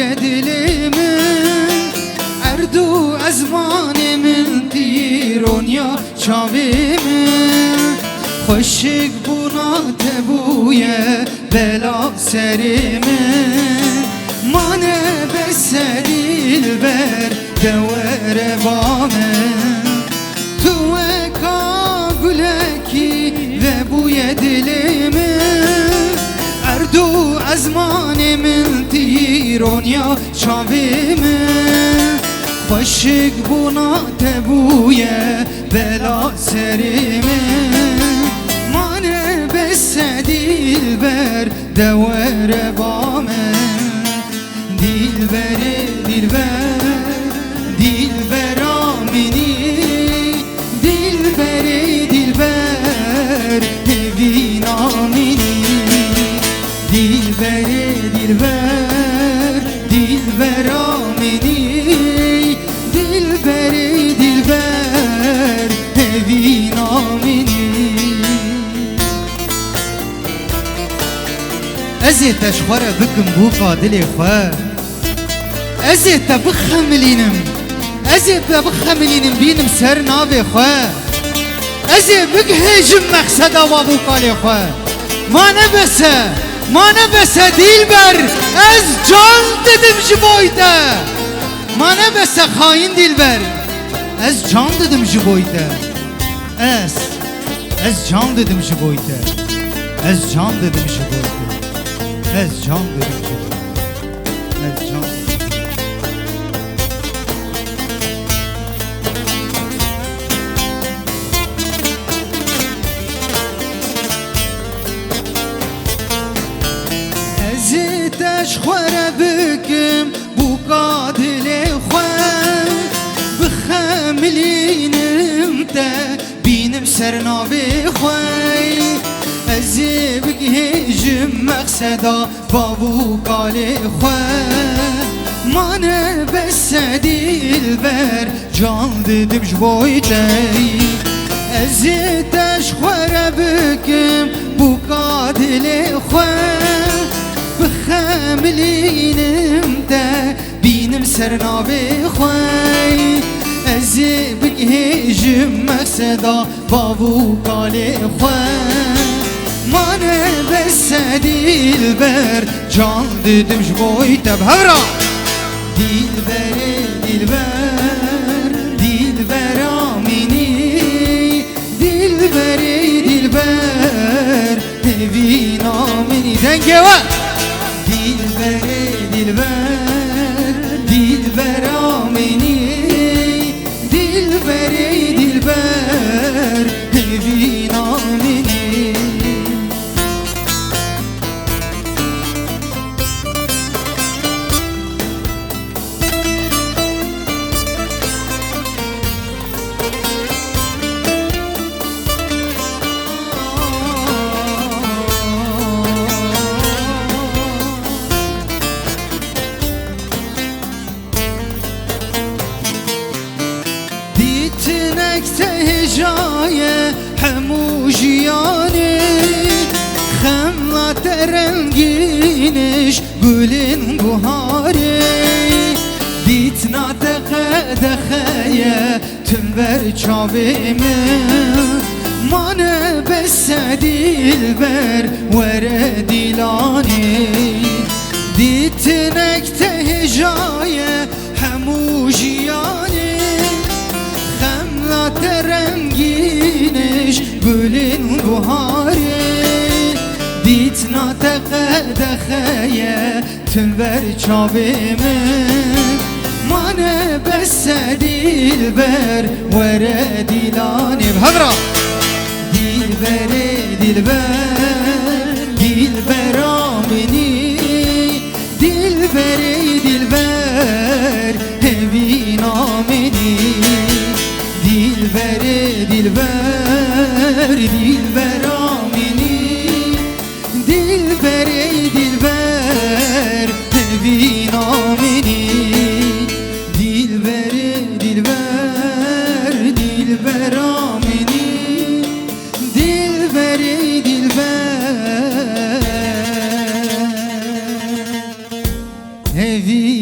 بوی دلمن اردو ازمانمن دیرونیا چاویمن خوشک بونا تبوی بلا سرمن مانه بسدیل بر دور بامن تو کابلکی و بوی دلمن اردو ازمانمن دیرونیا چاویمن خوشک بونا تبوی بلا سرمن مانه بسدیل بر دور بامن دلبر دلبر دلبر آمینی دلبر دلبر هوین آمینی دلبر دلبر دلبر آمینی دلبر دلبر هوین آمینی ازی تشخوره بکم بو قادل خواه ازی تبخملینم ازی تبخملینم بینم سر ناوی خواه ازی بگهجم مقصد آوابو قالی خواه ما نبسه دیل بر از جان ددم جبایده ما نبسه خاین دیل بر از جان ددم جبایده از جان ددم جبایده از جان ددم جبایده از جان ددم جبایده از جان خوره بکم بو قادل خواه بخملینم تا بینم سرناوی خواه ازی بگهجم مقصدا بابو قال خواه مانه بسدیل بر جان ددم جبایتی ازی تشخوره بکم بو قادل خواه بخملینم تا بینم سرناوی خواه ازی بگهجم مقصدا بابو قال خواه مانه بسدیل بر جان ددم جبایته بهورا دلبر دلبر دلبر آمینی دلبر دلبر هوین آمینی دنگه و دلبر دلبر دلبر آمینی دلبر دلبر هوین آمینی هجایه همو جیانه خملات رنگینش گلین بهاره دیتنا دخه تنبر چاویمه مانه بسدیل بر وره دیلانه دیتنک تهجایه همو جیانه رنگینش گلین بهاره دیتنا دخه تنبر چاویمه مانه بسدیل بر وره دیلانه بهورا دلبر دلبر دلبر آمینی دلبر دلبر هوین آمینی دلبر دلبر دلبر آمینی دلبر دلبر هوین آمینی دلبر دلبر دلبر آمینی دلبر دلبر هوین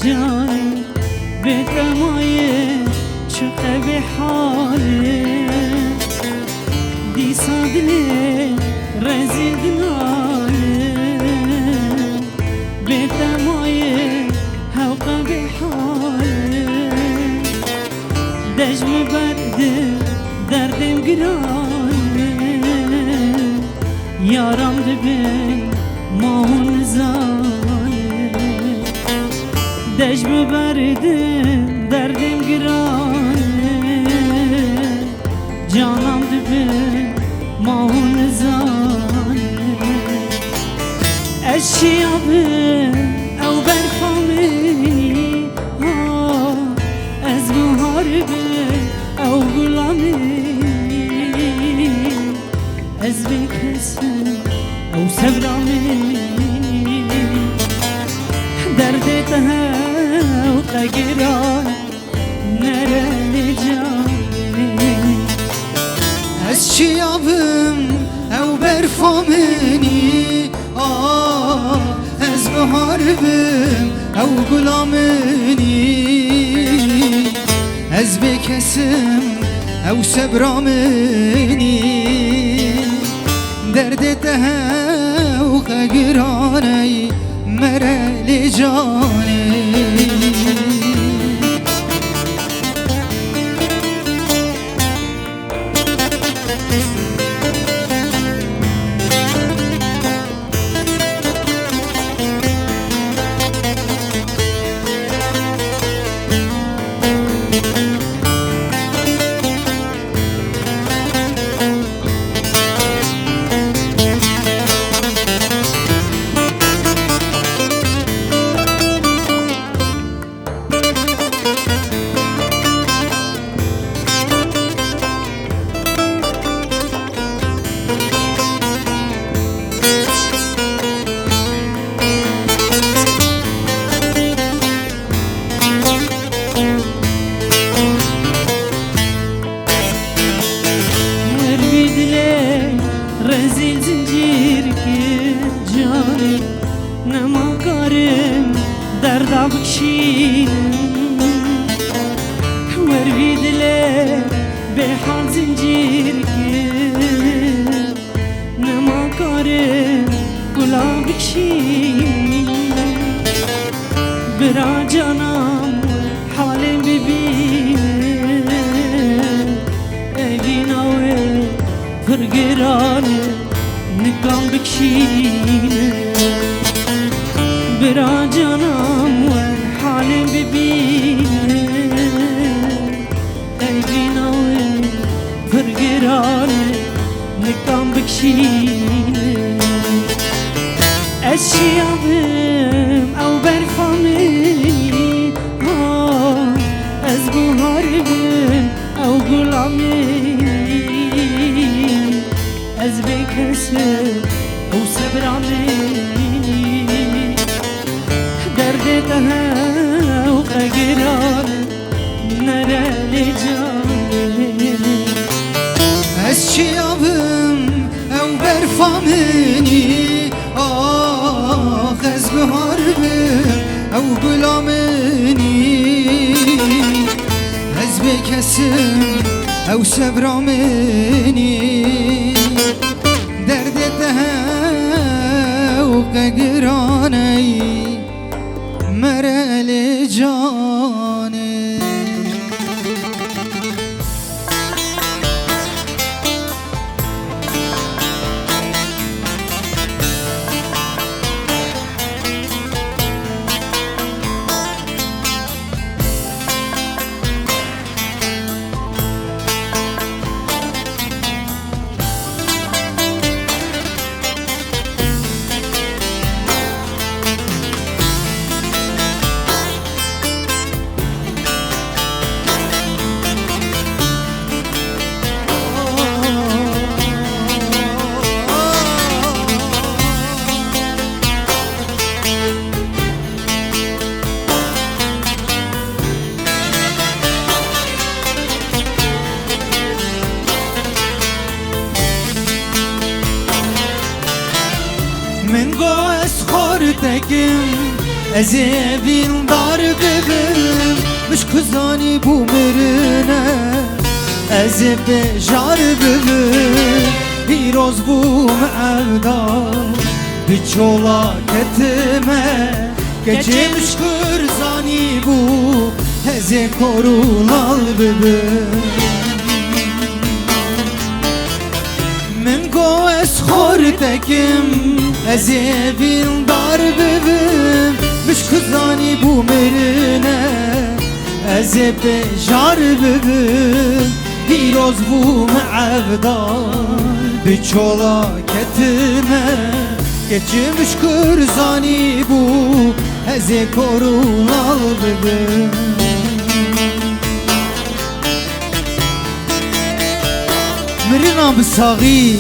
جاني بتمايه شقه بحالي دي صادلي رزيد نالي بتمايه هوقه بحالي دجم برد دردم گرانه یارم دبن ماهون زانه دجم برد دردم گرانه جانم دبن ماهون زانه اشیابم او برفامنی از محاربه او غلامی از بکسم او سبرامي درد تها وقاقران نرى لجاني از شیابم او برفامنی از بهاربم او غلامنی از بکسم او سبرامنی درد تها وقاقراني مرا لجاني رزيل زنجيرك جاني نما قارم درد بكشين وربيد لي بحال زنجيرك نما قارم كلا بكشين برا جانم حالي ببين اجينا فرقراني نقام بكشيني برا جانم والحالي ببيني ايدينا فرقراني نقام بكشيني اشيابم او برفامي از بهاربم او غلامي از بکسم او سبرامنی درد تها و قگران نره لجاني از شیابم او برفامنی از بهاربم او غلامنی از بکسم او سبرامنی درد تها وقاقراني مرا لجاني من قاس خورتكم Ez ê vîndar bibim Miş kuzanî bû mirine Ez ê bêjar bibim Pîroz bûm evda Bi çola ketime Gecê mişkur zanî bû Ez ê korulal bibim Min go ez xor tekim Ez ê vîndar bibim Miş kuzanî bû mirine Ez ê bêjar bibim Pîroz bûm evdar Bi çola ketime Gecê mişkur zanî bû Ez ê korulal bibim Mirina bi saxî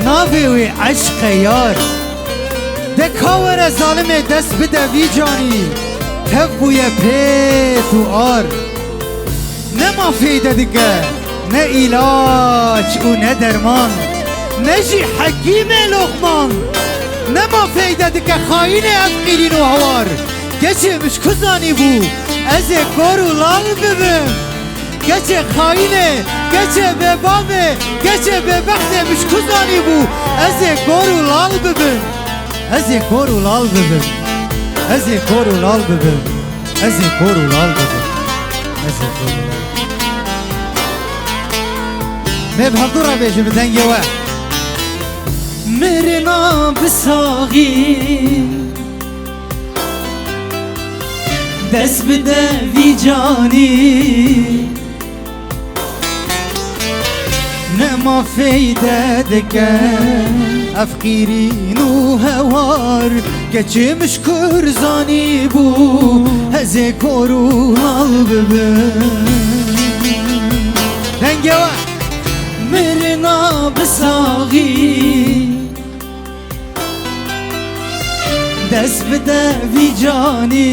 Navê wê eşqe yar De ka were zalimê dest bide vî canî Tev bûye pêt û ar Ne mafeyde dike Ne ilaç û ne derman Ne jî hekîmê Lokman Ne mafeyde dike xaînê ev qîlîn û hawar Geçê mişku zanî bû Ez ê kor û lal bibim Geçê xaînê Geçê bêbavê Geçê bêbextê mişku zanî bû Ez ê kor û lal bibim Ez ê kor û lal bibim Ez ê kor û lal bibim Ez ê kor û lal bibim Ez ê kor û lal Mev hevdûra bêje bi dengê we Mirina bi saxî Dest bide vî canî Ne mafeyde dike Ev qîrîn û hewar Geçê mişkur zanî bû Ez ê kor û lal bibim Dengê we Mirina bi saxî Dest bide vî canî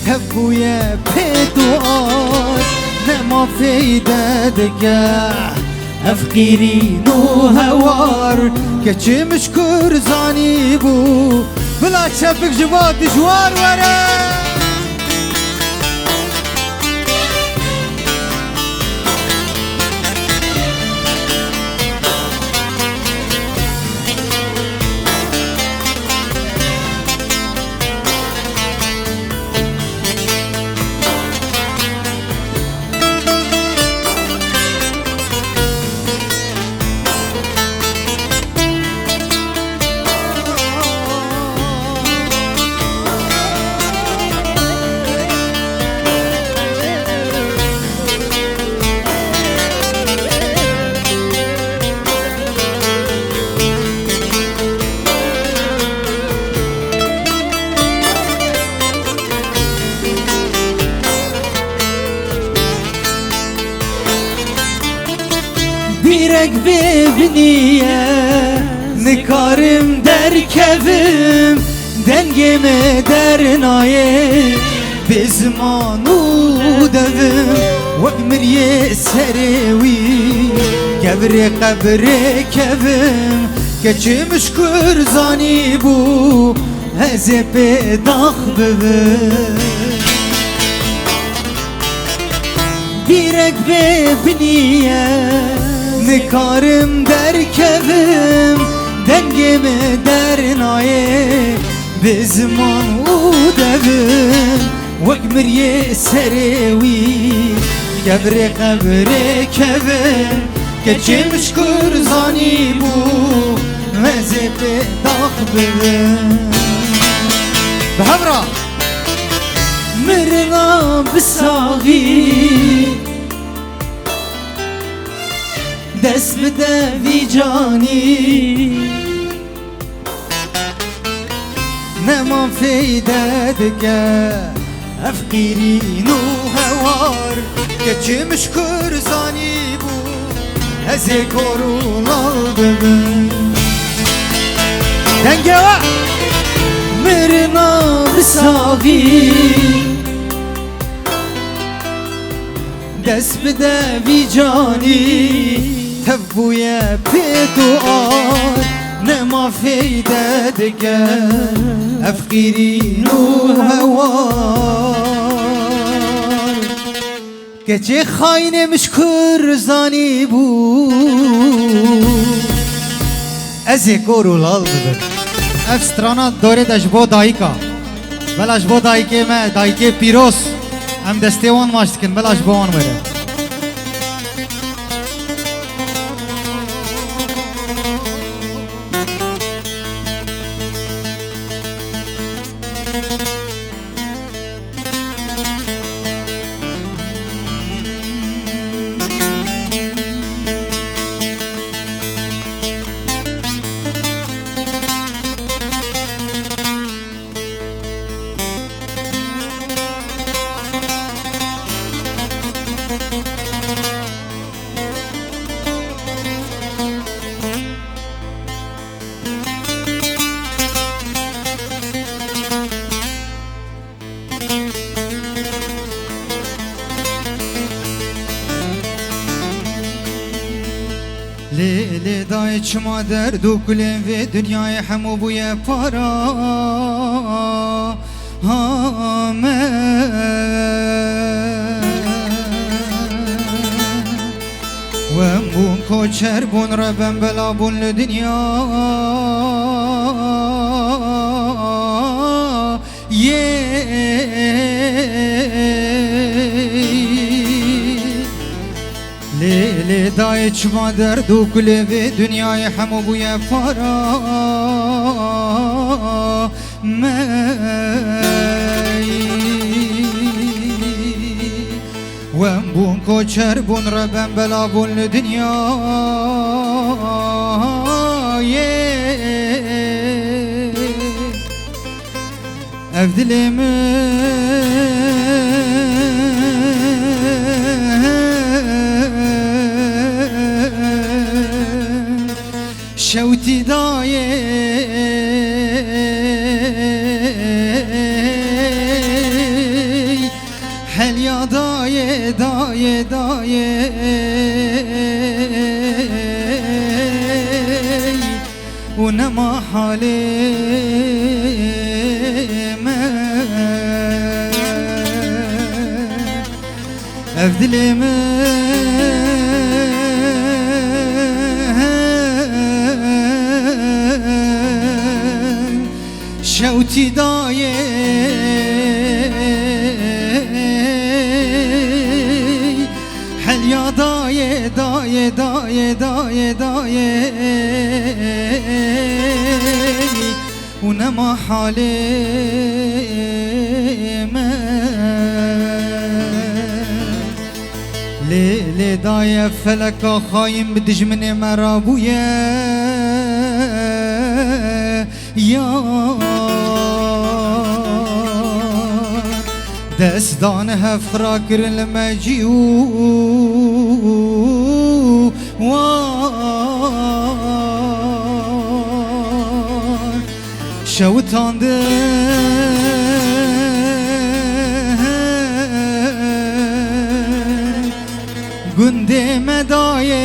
Tev bûye pêt û ar Ne mafeyde dike Ev qîrîn û hewar Keçê mişkur zanî bû Bila çepik ji bo dijwar were Birek bibniye Nikarim derkevim Dengeme dernaye Bizmanu devim Vek mirye serevi Gevre kabre kevim Geçê mişkur zanî bû Ez ê pêdax bibim Birek bibniye Nikarim derkevim Dengeme dernaye Bizman û devim Wek mirye serewi Gevre qebre kevim Geçê mişkur zanî bû Ez ê pêdax bibim Bi hevra Mirina bi saxî Dest bide vî canî Ne mafeyde dike Ev qîrîn û hewar Geçê mişkur zanî bû Ez ê kor û lal bibim Dengê we Mirina bi saxî Dest bide vî canî Tev bûye pêt û ar نما فايدة دقا أفقيرين وهوار كجي خاين مشكور زاني بو ازي كورو لالد افسترانا دوري دجبو دايكا بلاش بو دايكي ما دايكي بيروس ام دستيوان ماشتكن بلاش بوان وره ليلي دايتش ما دردو كلين في دنياي حمو بويا بارا ومبون كوچر بون ربن بلا بون لدنيا ليلي دايتش ما دردو كل في دنياي حمو بويا فارا ماي ومبون كوچر بون ربن بلا بون لدنيا افدلي شوتي دايه حليا دايه دايه دايه ونما حالي ما افدلي شوتي دايه حليا دايه دايه دايه دايه دايه ونما حالي ما ليلي دايه فلك خايم بدجمني مرابويا يا دستانها فراكر المجيو شوتان ده گنده مدایه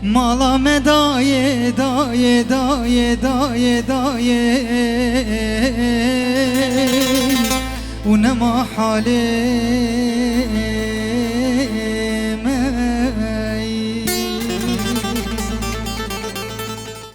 مالا مدایه دایه دایه دایه دایه ونما حاله